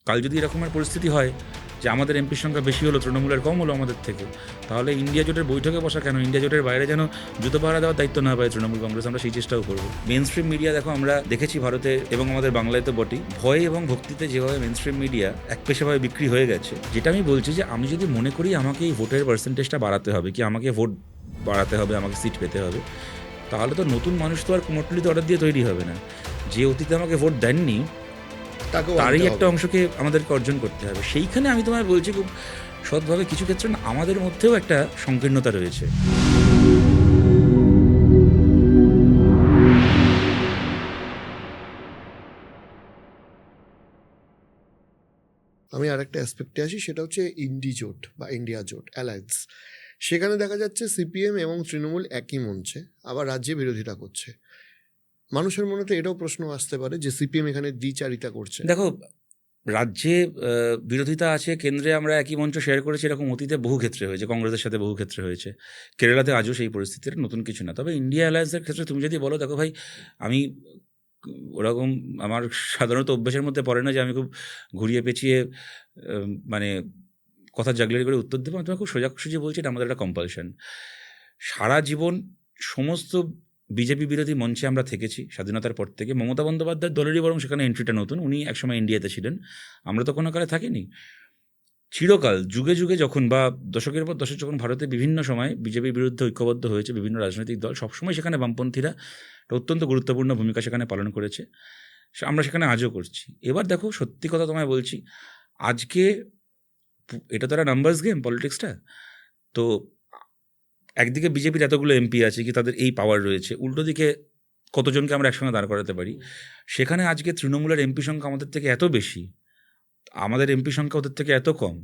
কাল যদি এরকমের পরিস্থিতি হয় যে আমাদের এমপির সংখ্যা বেশি হলো, তৃণমূলের কম হলো আমাদের থেকে, তাহলে ইন্ডিয়া জোটের বৈঠকে বসা কেন? ইন্ডিয়া জোটের বাইরে যেন জুতো পাহারা দেওয়ার দায়িত্ব না পায় তৃণমূল কংগ্রেস, আমরা সেই চেষ্টাও করবো। মেন স্ট্রিম মিডিয়া দেখো, আমরা দেখেছি ভারতে এবং আমাদের বাংলায় তো বটেই, ভয় এবং ভক্তিতে যেভাবে মেন স্ট্রিম মিডিয়া একপেশাভাবে বিক্রি হয়ে গেছে। যেটা আমি বলছি যে আমি যদি মনে করি আমাকে এই ভোটের পার্সেন্টেজটা বাড়াতে হবে, কি আমাকে ভোট বাড়াতে হবে, আমাকে সিট পেতে হবে, তাহলে তো নতুন মানুষ তো আর কুমোরটুলিতে অর্ডার দিয়ে তৈরি হবে না। যে অতীতে আমাকে ভোট দেননি তারই একটা অংশকে আমাদেরকে অর্জন করতে হবে। সেইখানে আমি তোমায় বলছি খুব সৎভাবে, কিছু ক্ষেত্রে না আমাদের মধ্যেও একটা সংকীর্ণতা রয়েছে। আমি আরেকটা অ্যাসপেক্টে আসি, সেটা হচ্ছে ইন্ডি জোট বা ইন্ডিয়া জোট অ্যালায়েন্স। সেখানে দেখা যাচ্ছে সিপিএম এবং তৃণমূল একই মঞ্চে, আবার রাজ্যে বিরোধিতা করছে। মানুষের মনে তো এটাও প্রশ্ন আসতে পারে যে সিপিএম এখানে দ্বিচারিতা করছে। দেখো, রাজ্যে বিরোধিতা আছে, কেন্দ্রে আমরা একই মঞ্চ শেয়ার করেছি, এরকম অতীতে বহু ক্ষেত্রে হয়েছে, কংগ্রেসের সাথে বহু ক্ষেত্রে হয়েছে, কেরালাতে আজও সেই পরিস্থিতির নতুন কিছু না। তবে ইন্ডিয়া অ্যালায়েন্সের ক্ষেত্রে তুমি যদি বলো, দেখো ভাই, আমি ওরকম আমার সাধারণত অভ্যাসের মধ্যে পড়ে না যে আমি খুব ঘুরিয়ে পেঁচিয়ে মানে কথা জাগলারি করে উত্তর দেবো। আমি তোমাকে খুব সোজাসুজি বলছি, এটা আমাদের একটা কম্পালশন। সারা জীবন সমস্ত বিজেপি বিরোধী মঞ্চে আমরা থেকেছি স্বাধীনতার পর থেকে। মমতা বন্দ্যোপাধ্যায়ের দলেরই বরং সেখানে এন্ট্রিটা নতুন, উনি একসময় ইন্ডিয়াতে ছিলেন, আমরা তো কোনো কালে থাকিনি। চিরকাল যুগে যুগে যখন বা দশকের পর দশক যখন ভারতে বিভিন্ন সময় বিজেপির বিরুদ্ধে ঐক্যবদ্ধ হয়েছে বিভিন্ন রাজনৈতিক দল, সবসময় সেখানে বামপন্থীরা একটা অত্যন্ত গুরুত্বপূর্ণ ভূমিকা সেখানে পালন করেছে, আমরা সেখানে আজও করছি। এবার দেখো, সত্যি কথা তোমায় বলছি, আজকে এটা তো একটা নাম্বারস গেম পলিটিক্সটা। তো একদিকে বিজেপির এতগুলো এমপি আছে, কি তাদের এই পাওয়ার রয়েছে, উল্টো দিকে কতজনকে আমরা একসঙ্গে দাঁড় করাতে পারি। সেখানে আজকে তৃণমূলের এমপি সংখ্যা আমাদের থেকে এত বেশি, আমাদের এমপি সংখ্যা ওদের থেকে এত কম।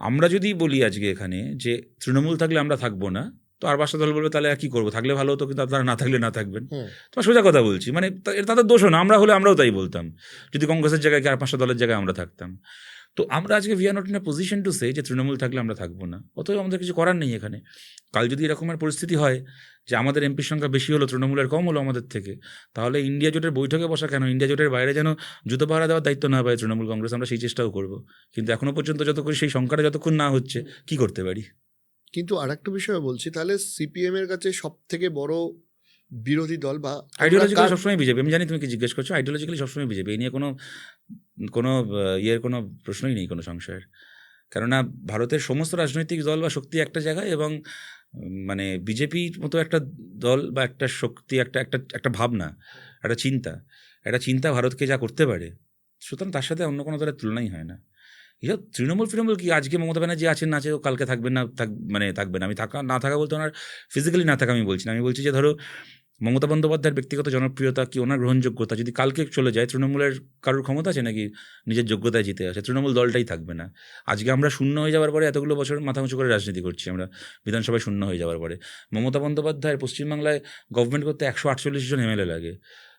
আমরা যদি বলি আজকে এখানে যে তৃণমূল থাকলে আমরা থাকবো না, তো আর পাঁচটা দল বলবে তাহলে আর কী করবো, থাকলে ভালো হতো, কিন্তু তারা না থাকলে না থাকবেন। তোমার সোজা কথা বলছি, মানে তাদের দোষও না, আমরা হলে আমরাও তাই বলতাম যদি কংগ্রেসের জায়গায় কি আর পাঁচটা দলের জায়গায় আমরা থাকতাম। তো আমরা আজকে we are not in a position to say যে তৃণমূল থাকলে আমরা থাকবো না, অতএব আমাদের কিছু করার নেই এখানে। কাল যদি এরকমের পরিস্থিতি হয় যে আমাদের এমপির সংখ্যা বেশি হলো, তৃণমূলের কম হলো আমাদের থেকে, তাহলে ইন্ডিয়া জোটের বৈঠকে বসা কেন? ইন্ডিয়া জোটের বাইরে যেন জুতো পাহারা দেওয়ার দায়িত্ব না পায় তৃণমূল কংগ্রেস, আমরা সেই চেষ্টাও করব। কিন্তু এখনো পর্যন্ত যতক্ষণ সেই সংখ্যাটা যতক্ষণ না হচ্ছে, কি করতে পারি? কিন্তু আরেকটা বিষয় বলছি, তাহলে সিপিএম এর কাছে সব থেকে বড় বিরোধী দল বা আইডিওলজিক্যালি সবসময় বিজেপি। আমি জানি তুমি কি জিজ্ঞেস করছো, আইডিওলজিক্যালি সবসময় বিজেপি, এই নিয়ে কোনো কোনো ইয়ের কোনো প্রশ্নই নেই, কোনো সংশয়ের। কেননা ভারতের সমস্ত রাজনৈতিক দল বা শক্তি একটা জায়গায়, এবং মানে বিজেপির মতো একটা দল বা একটা শক্তি, একটা একটা একটা ভাবনা, একটা চিন্তা ভারতকে যা করতে পারে, সুতরাং তার সাথে অন্য কোনো দলের তুলনাই হয় না। এসব তৃণমূল কি আজকে মমতা ব্যানার্জি আছেন না আছে, ও কালকে থাকবেন না, থাকবেন। আমি না থাকা বলতে ওনার ফিজিক্যালি না থাকা আমি বলছি না, আমি বলছি যে ধরো মমতা বন্দ্যোপাধ্যায়ের ব্যক্তিগত জনপ্রিয়তা কি, ওনার গ্রহণযোগ্যতা যদি কালকে চলে যায়, তৃণমূলের কারোর ক্ষমতা আছে নাকি নিজের যোগ্যতায় জিতে আসে? তৃণমূল দলটাই থাকবে না। আজকে আমরা শূন্য হয়ে যাওয়ার পরে, এতগুলো বছর মাথা উঁচু করে রাজনীতি করছি আমরা, বিধানসভায় শূন্য হয়ে যাওয়ার পরে মমতা বন্দ্যোপাধ্যায়ের পশ্চিমবাংলায় গভর্নমেন্ট করতে 148 জন এমএলএ লাগে।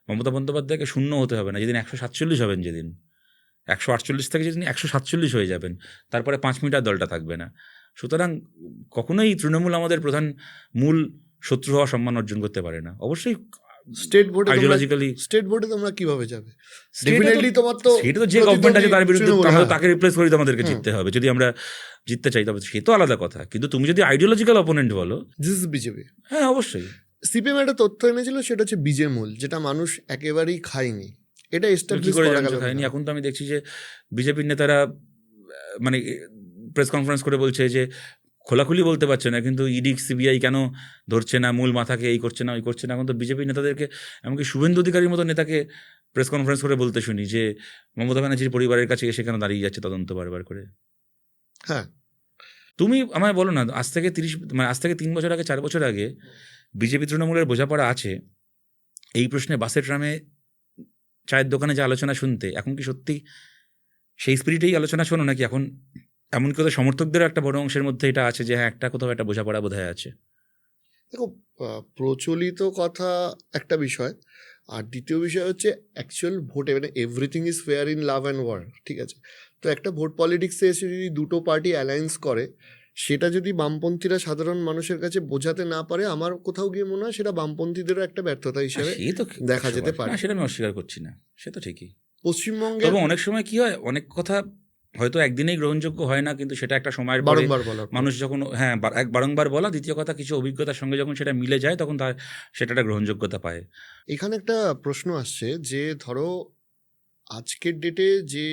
মমতা বন্দ্যোপাধ্যায়কে শূন্য হতে হবে না, যেদিন 147 হবেন, যেদিন 148 থেকে যেদিন 147 হয়ে যাবেন, তারপরে 5 মিনিট আর দলটা থাকবে না। সুতরাং কখনোই তৃণমূল আমাদের প্রধান মূল শত্রু হওয়া সম্মান অর্জন করতে পারে না। অবশ্যই স্টেট বোর্ডে আইডিওলজিক্যালি তোমরা কিভাবে যাবে? ডেফিনেটলি তোমার তো সেটা তো যে গভর্নমেন্ট আছে তার বিরুদ্ধে তাকে রিপ্লেস করে আমাদেরকে জিততে হবে, যদি আমরা জিততে চাই, তবে সে তো আলাদা কথা। কিন্তু তুমি যদি আইডিওলজিক্যাল অপোনেন্ট বলো, দিস ইজ বিজেপি। হ্যাঁ অবশ্যই। সিপিএম একটা তথ্য এনেছিল, সেটা হচ্ছে বীজের মূল, যেটা মানুষ একেবারেই খায়নি। এটা এস্টাবলিশ করা গেল খায়নি। এখন তো আমি দেখছি যে বিজেপির নেতারা মানে প্রেস কনফারেন্স করে বলছে যে খোলাখুলি বলতে পারছে না, কিন্তু ইডি সিবিআই কেন ধরছে না, মূল মাথাকে এই করছে না ওই করছে না। এখন তো বিজেপি নেতাদেরকে, এমনকি শুভেন্দু অধিকারীর মতো নেতাকে প্রেস কনফারেন্স করে বলতে শুনি যে মমতা ব্যানার্জির পরিবারের কাছে এসে কেন দাঁড়িয়ে যাচ্ছে তদন্ত বারবার করে। হ্যাঁ, তুমি আমায় বলো না, আজ থেকে 3 বছর আগে, 4 বছর আগে বিজেপি তৃণমূলের বোঝাপড়া আছে এই প্রশ্নে বাসে ট্রামে চায়ের দোকানে যে আলোচনা শুনতে, এখন কি সত্যি সেই স্পিরিটেই আলোচনা শোনো, নাকি এখন এমনকি ওদের সমর্থকদেরও একটা বড় অংশের মধ্যে এটা আছে যে হ্যাঁ, একটা কোথাও একটা বোঝাপড়া বোধহয় আছে? দেখো, প্রচলিত কথা একটা বিষয়, আর দ্বিতীয় বিষয় হচ্ছে অ্যাকচুয়াল ভোটে, মানে everything is fair in love and war, ঠিক আছে? তো একটা ভোট পলিটিক্সে এসে যদি দুটো পার্টি অ্যালায়েন্স করে, সেটা যদি বামপন্থীরা সাধারণ মানুষের কাছে বোঝাতে না পারে, আমার কোথাও গিয়ে মনে হয় সেটা বামপন্থীদেরও একটা ব্যর্থতা হিসেবে দেখা যেতে পারে। সেটা আমি অস্বীকার করছি না, সে তো ঠিকই। পশ্চিমবঙ্গের তবে অনেক সময় কি হয়, অনেক কথা হয়তো একদিনেই গ্রহণযোগ্য হয় না, কিন্তু সেটা একটা সময়ের পরে বারংবার বলার পর। মানুষ যখন বারংবার বলা, দ্বিতীয় কথা কিছু অভিজ্ঞতার সঙ্গে যখন সেটা মিলে যায় তখন তার সেটা একটা গ্রহণযোগ্যতা পায়। এখানে একটা প্রশ্ন আসছে যে ধরো আজকের ডেটে যে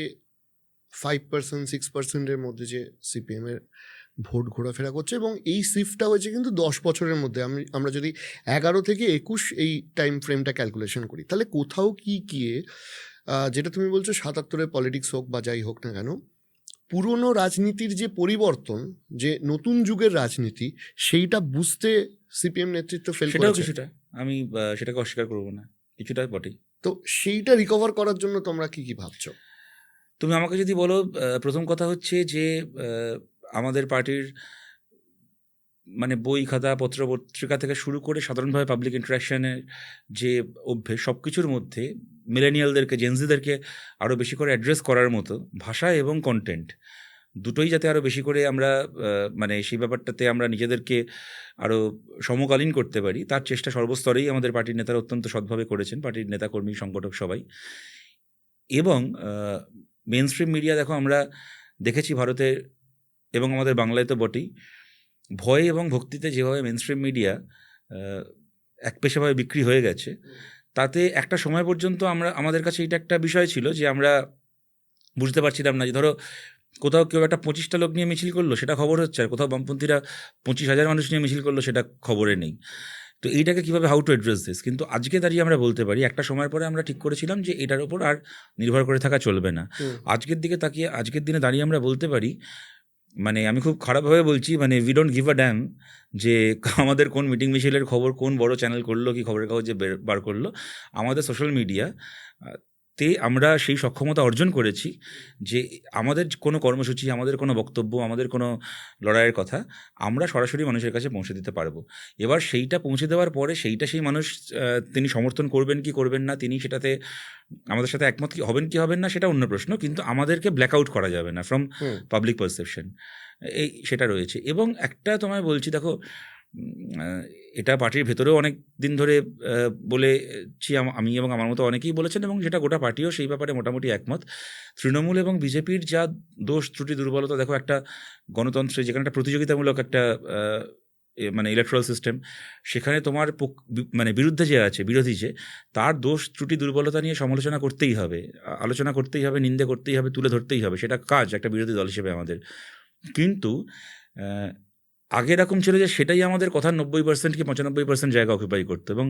5% 6%-এর মধ্যে যে সিপিএম এর ভোট ঘোরাফেরা করছে, এবং এই শিফটটা হয়েছে কিন্তু 10 বছরের মধ্যে। আমরা যদি 11 থেকে 21 এই টাইম ফ্রেমটা ক্যালকুলেশন করি, তাহলে কোথাও কি গিয়ে যেটা তুমি বলছো 77-এর পলিটিক্স হোক বা যাই হোক না কেন, পুরনো রাজনীতির যে পরিবর্তন, যে নতুন যুগের রাজনীতি, সেইটা বুঝতে সিপিএম নেতৃত্ব ফেল সেটাও করেছে। কিছুটা, আমি সেটাকে অস্বীকার করবো না, কিছুটা বটেই। তো সেইটা রিকভার করার জন্য তোমরা কি কি ভাবছো? তুমি আমাকে যদি বলো, প্রথম কথা হচ্ছে যে আমাদের পার্টির মানে বই খাতা পত্র পত্রিকা থেকে শুরু করে সাধারণভাবে পাবলিক ইন্টারাকশনের যে অভ্যেস, সব কিছুর মধ্যে মিলেনিয়ালদেরকে, জেনজিদেরকে আরও বেশি করে অ্যাড্রেস করার মতো ভাষা এবং কন্টেন্ট দুটোই যাতে আরও বেশি করে আমরা মানে সেই ব্যাপারটাতে আমরা নিজেদেরকে আরও সমকালীন করতে পারি, তার চেষ্টা সর্বস্তরেই আমাদের পার্টির নেতারা অত্যন্ত সৎভাবে করেছেন, পার্টির নেতাকর্মী সংগঠক সবাই। এবং মেন স্ট্রিম মিডিয়া দেখো, আমরা দেখেছি ভারতে এবং আমাদের বাংলায় তো বটেই, ভয় এবং ভক্তিতে যেভাবে মেন স্ট্রিম মিডিয়া একপেশাভাবে বিক্রি হয়ে গেছে, তাতে একটা সময় পর্যন্ত আমাদের কাছে এটা একটা বিষয় ছিল যে আমরা বুঝতে পারছিলাম না যে ধরো কোথাও কেউ একটা 25টা লোক নিয়ে মিছিল করলো, সেটা খবর হচ্ছে, আর কোথাও বামপন্থীরা 25,000 মানুষ নিয়ে মিছিল করলো, সেটা খবরে নেই। তো এইটাকে কীভাবে হাউ টু অ্যাড্রেস দিস, কিন্তু আজকে দাঁড়িয়ে আমরা বলতে পারি একটা সময়ের পরে আমরা ঠিক করেছিলাম যে এটার ওপর আর নির্ভর করে থাকা চলবে না। আজকের দিকে তাকিয়ে, আজকের দিনে দাঁড়িয়ে আমরা বলতে পারি, মানে আমি খুব খারাপভাবে বলছি, মানে we don't give a dam যে আমাদের কোন মিটিং মিছিলের খবর কোন বড় চ্যানেল করলো কি খবরের কাগজে বার করলো। আমাদের সোশ্যাল মিডিয়া তে আমরা সেই সক্ষমতা অর্জন করেছি যে আমাদের কোনো কর্মসূচি, আমাদের কোনো বক্তব্য, আমাদের কোনো লড়াইয়ের কথা আমরা সরাসরি মানুষের কাছে পৌঁছে দিতে পারবো। এবার সেইটা পৌঁছে দেওয়ার পরে সেইটা সেই মানুষ তিনি সমর্থন করবেন কি করবেন না, তিনি সেটাতে আমাদের সাথে একমত কি হবেন কি হবেন না সেটা অন্য প্রশ্ন, কিন্তু আমাদেরকে ব্ল্যাক আউট করা যাবে না ফ্রম পাবলিক পারসেপশন, এই সেটা রয়েছে। এবং একটা তোমায় বলছি, দেখো এটা পার্টির ভেতরেও অনেক দিন ধরে বলেছি আমি, এবং আমার মতো অনেকেই বলেছেন, এবং যেটা গোটা পার্টিও সেই ব্যাপারে মোটামুটি একমত। তৃণমূল এবং বিজেপির যা দোষ ত্রুটি দুর্বলতা, দেখো একটা গণতন্ত্রে যেখানে একটা প্রতিযোগিতামূলক একটা মানে ইলেকট্রাল সিস্টেম, সেখানে তোমার মানে বিরুদ্ধে যে আছে, বিরোধী যে, তার দোষ ত্রুটি দুর্বলতা নিয়ে সমালোচনা করতেই হবে, আলোচনা করতেই হবে, নিন্দে করতেই হবে, তুলে ধরতেই হবে, সেটা কাজ একটা বিরোধী দল হিসেবে আমাদের। কিন্তু আগে এরকম ছিল যে সেটাই আমাদের কথার 90% কি 95% জায়গা অকুপাই করতো, এবং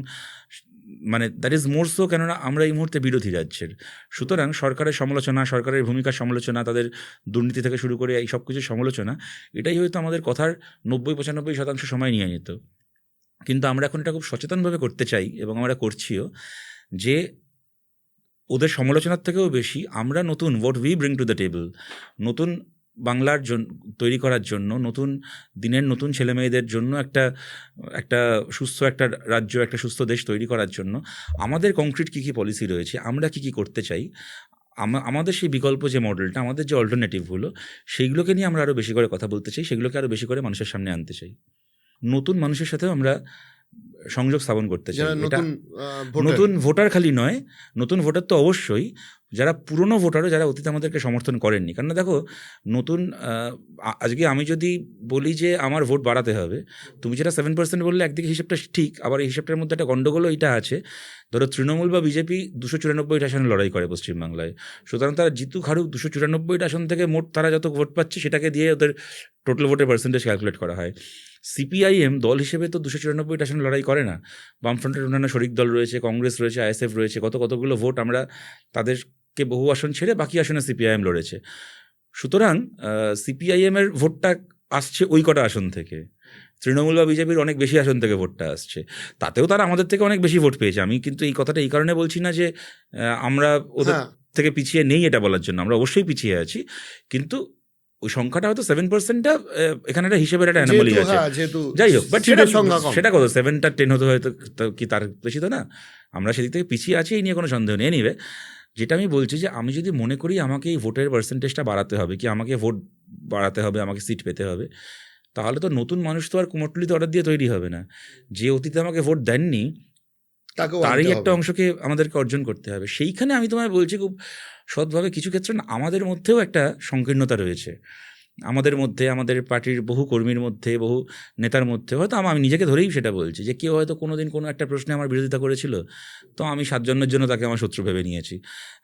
মানে দ্যাট ইজ মোর সো, কেননা আমরা এই মুহূর্তে বিরোধী রাজ্যের। সুতরাং সরকারের সমালোচনা, সরকারের ভূমিকার সমালোচনা, তাদের দুর্নীতি থেকে শুরু করে এই সব কিছুর সমালোচনা, এটাই হয়তো আমাদের কথার 90-95% সময় নিয়ে নিত। কিন্তু আমরা এখন এটা খুব সচেতনভাবে করতে চাই, এবং আমরা করছিও, যে ওদের সমালোচনার থেকেও বেশি আমরা নতুন what we bring to the table, নতুন বাংলার তৈরি করার জন্য, নতুন দিনের নতুন ছেলেমেয়েদের জন্য একটা সুস্থ একটা রাজ্য, একটা সুস্থ দেশ তৈরি করার জন্য আমাদের কংক্রিট কী কী পলিসি রয়েছে, আমরা কী কী করতে চাই, আমাদের সেই বিকল্প যে মডেলটা, আমাদের যে অল্টারনেটিভগুলো, সেইগুলোকে নিয়ে আমরা আরও বেশি করে কথা বলতে চাই, সেগুলোকে আরও বেশি করে মানুষের সামনে আনতে চাই। নতুন মানুষের সাথেও আমরা সংযোগ স্থাপন করতে চাই। এটা নতুন ভোটার খালি নয়, নতুন ভোটার তো অবশ্যই, যারা পুরনো ভোটারও, যারা অতীতে আমাদেরকে সমর্থন করেননি। কারণ দেখো, নতুন আজকে আমি যদি বলি যে আমার ভোট বাড়াতে হবে, তুমি যেটা 7% বললে, একদিকে হিসেবটা ঠিক, আবার এই হিসেবটার মধ্যে একটা গণ্ডগোলও এইটা আছে, ধরো তৃণমূল বা বিজেপি 294টা আসনে লড়াই করে পশ্চিমবাংলায়, সুতরাং তারা জিতু খারুক 294টা আসন থেকে মোট তারা যত ভোট পাচ্ছে সেটাকে দিয়ে ওদের টোটাল ভোটের পার্সেন্টেজ ক্যালকুলেট করা হয়। সিপিআইএম দল হিসেবে তো 294টা আসনে লড়াই করে না, বামফ্রন্টের অন্যান্য শরিক দল রয়েছে, কংগ্রেস রয়েছে, আইএসএফ রয়েছে, কতগুলো ভোট আমরা তাদেরকে বহু আসন ছেড়ে বাকি আসনে সিপিআইএম লড়েছে। সুতরাং সিপিআইএমের ভোটটা আসছে ওই কটা আসন থেকে, তৃণমূল বা বিজেপির অনেক বেশি আসন থেকে ভোটটা আসছে, তাতেও তারা আমাদের থেকে অনেক বেশি ভোট পেয়েছে। আমি কিন্তু এই কথাটা এই কারণে বলছি না যে আমরা ওদের থেকে পিছিয়ে নেই এটা বলার জন্য, আমরা অবশ্যই পিছিয়ে আছি, কিন্তু ওই সংখ্যাটা হয়তো 7%টা এখানে একটা হিসেবের একটা অ্যানোমালি আছে, যাই হোক, বাট সেটা কত 7টা 10 হতে হয়তো কি তার বেশি তো না, আমরা সেদিক থেকে পিছিয়ে আছি, এই নিয়ে কোনো সন্দেহ নেই। এনিওয়ে, যেটা আমি বলছি যে আমি যদি মনে করি আমাকে এই ভোটের পার্সেন্টেজটা বাড়াতে হবে, কি আমাকে ভোট বাড়াতে হবে, আমাকে সিট পেতে হবে, তাহলে তো নতুন মানুষ তো আর কুমোরটুলিতে অর্ডার দিয়ে তৈরি হবে না। যে অতীতে আমাকে ভোট দেননি তারই একটা অংশকে আমাদেরকে অর্জন করতে হবে। সেইখানে আমি তোমায় বলছি, খুব সৎভাবে কিছু ক্ষেত্রে না আমাদের মধ্যেও একটা সংকীর্ণতা রয়েছে, আমাদের মধ্যে, আমাদের পার্টির বহু কর্মীর মধ্যে, বহু নেতার মধ্যে, হয়তো আমি নিজেকে ধরেই সেটা বলছি যে কেউ হয়তো কোনো দিন কোনো একটা প্রশ্নে আমার বিরোধিতা করেছিল, তো আমি 7 জনের জন্য তাকে আমার শত্রু ভেবে নিয়েছি।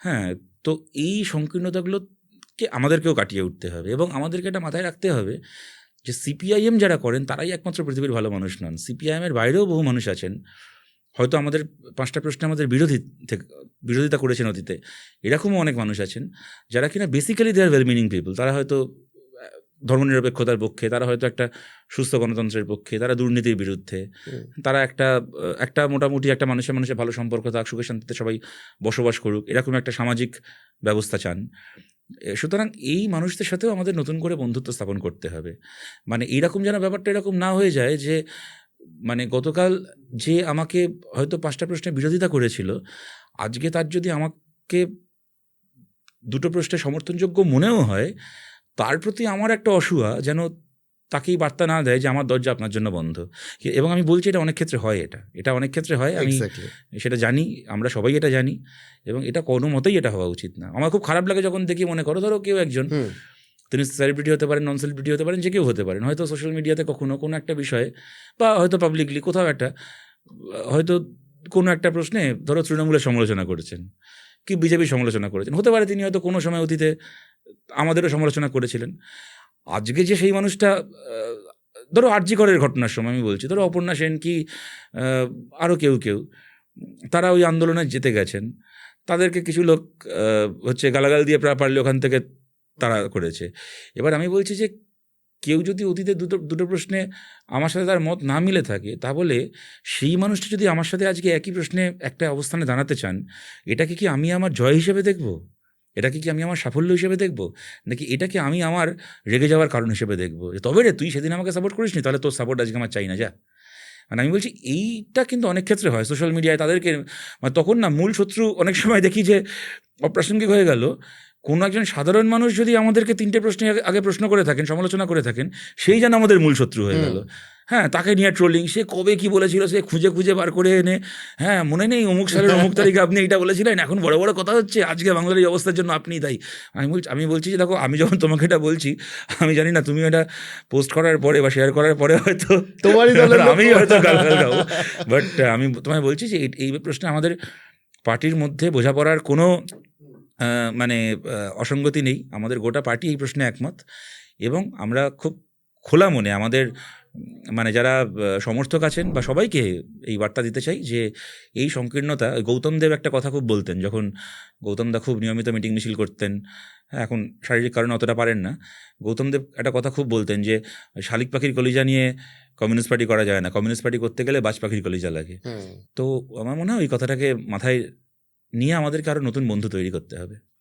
হ্যাঁ, তো এই সংকীর্ণতাগুলোকে আমাদেরকেও কাটিয়ে উঠতে হবে এবং আমাদেরকে এটা মাথায় রাখতে হবে যে সিপিআইএম যারা করেন তারাই একমাত্র পৃথিবীর ভালো মানুষ নন। সিপিআইএমের বাইরেও বহু মানুষ আছেন, হয়তো আমাদের 5টা প্রশ্নে আমাদের বিরোধিতা করেছেন অতীতে, এরকমও অনেক মানুষ আছেন যারা কিনা basically they are well meaning people. তারা হয়তো ধর্মনিরপেক্ষতার পক্ষে, তারা হয়তো একটা সুস্থ গণতন্ত্রের পক্ষে, তারা দুর্নীতির বিরুদ্ধে, তারা একটা মোটামুটি একটা মানুষের ভালো সম্পর্ক থাক, সুখে শান্তিতে সবাই বসবাস করুক, এরকম একটা সামাজিক ব্যবস্থা চান। সুতরাং এই মানুষদের সাথেও আমাদের নতুন করে বন্ধুত্ব স্থাপন করতে হবে। মানে এইরকম যেন ব্যাপারটা এরকম না হয়ে যায় যে মানে গতকাল যে আমাকে হয়তো 5টা প্রশ্নে বিরোধিতা করেছিল, আজকে তার যদি আমাকে 2টো প্রশ্নে সমর্থনযোগ্য মনেও হয়, তার প্রতি আমার একটা অসূয়া যেন তাকেই বার্তা না দেয় যে আমার দরজা আপনার জন্য বন্ধ। এবং আমি বলছি এটা অনেক ক্ষেত্রে হয়, এটা অনেক ক্ষেত্রে হয়, আমি এক্স্যাক্টলি সেটা জানি, আমরা সবাই এটা জানি, এবং এটা কোনো মতেই এটা হওয়া উচিত না। আমার খুব খারাপ লাগে যখন দেখি, মনে করো ধরো কেউ একজন, তিনি সেলিব্রিটি হতে পারেন, নন সেলিব্রিটি হতে পারেন, যে কেউ হতে পারেন, হয়তো সোশ্যাল মিডিয়াতে কখনো কোনো একটা বিষয়ে বা হয়তো পাবলিকলি কোথাও একটা হয়তো কোনো একটা প্রশ্নে ধরো তৃণমূলের সমালোচনা করেছেন কি বিজেপির সমালোচনা করেছেন, হতে পারে তিনি হয়তো কোনো সময় অতীতে আমাদেরও সমালোচনা করেছিলেন। আজকে যে সেই মানুষটা ধরো আরজি করের ঘটনার সময় আমি বলছি, ধরো অপর্ণা সেন কি আরও কেউ তারা ওই আন্দোলনে জিতে গেছেন, তাদেরকে কিছু লোক হচ্ছে গালাগাল দিয়ে পারলে ওখান থেকে তারা করেছে। এবার আমি বলছি যে কেউ যদি অতীতে দুটো প্রশ্নে আমার সাথে তার মত না মিলে থাকে, তাহলে সেই মানুষটা যদি আমার সাথে আজকে একই প্রশ্নে একটা অবস্থানে দাঁড়াতে চান, এটাকে কি আমি আমার জয় হিসেবে দেখব? এটাকে কি আমি আমার সাফল্য হিসেবে দেখব? নাকি এটাকে আমি আমার রেগে যাওয়ার কারণ হিসেবে দেখব যে তবে রে তুই সেদিন আমাকে সাপোর্ট করিসনি, তাহলে তোর সাপোর্ট আজকে আমার চাই না, যা। মানে আমি বলছি এইটা কিন্তু অনেক ক্ষেত্রে হয় সোশ্যাল মিডিয়ায়, তাদেরকে মানে তখন না মূল শত্রু অনেক সময় দেখি যে অপ্রাসঙ্গিক হয়ে গেল। কোনো একজন সাধারণ মানুষ যদি আমাদেরকে 3টে প্রশ্নে আগে প্রশ্ন করে থাকেন, সমালোচনা করে থাকেন, সেই যেন আমাদের মূল শত্রু হয়ে গেল। হ্যাঁ, তাকে নিয়ে ট্রোলিং, সে কবে কি বলেছিল সে খুঁজে বার করে এনে, হ্যাঁ মনে নেই অমুক সালের অমুক তারিখে আপনি এইটা বলেছিলেন, এখন বড় বড় কথা হচ্ছে, আজকে বাংলার এই অবস্থার জন্য আপনি দায়ী। আমি বলছি যে দেখো, আমি যখন তোমাকে এটা বলছি, আমি জানি না তুমি এটা পোস্ট করার পরে বা শেয়ার করার পরে হয়তো তোমারই আমি হয়তো গালগাল গাবো, বাট আমি তোমায় বলছি যে এই প্রশ্নে আমাদের পার্টির মধ্যে বোঝাপড়ার কোনো মানে অসঙ্গতি নেই। আমাদের গোটা পার্টি এই প্রশ্নে একমত, এবং আমরা খুব খোলা মনে আমাদের মানে যারা সমর্থক আছেন বা সবাইকে এই বার্তা দিতে চাই যে এই সংকীর্ণতা, গৌতম দেব একটা কথা খুব বলতেন, যখন গৌতম দা খুব নিয়মিত মিটিং মিছিল করতেন, হ্যাঁ এখন শারীরিক কারণে অতটা পারেন না, গৌতম দেব একটা কথা খুব বলতেন যে শালিক পাখির কলিজা নিয়ে কমিউনিস্ট পার্টি করা যায় না, কমিউনিস্ট পার্টি করতে গেলে বাজ পাখির কলিজা লাগে। তো আমার মনে হয় ওই কথাটাকে মাথায় নিয়ে আমাদেরকে আরও নতুন বন্ধু তৈরি করতে হবে।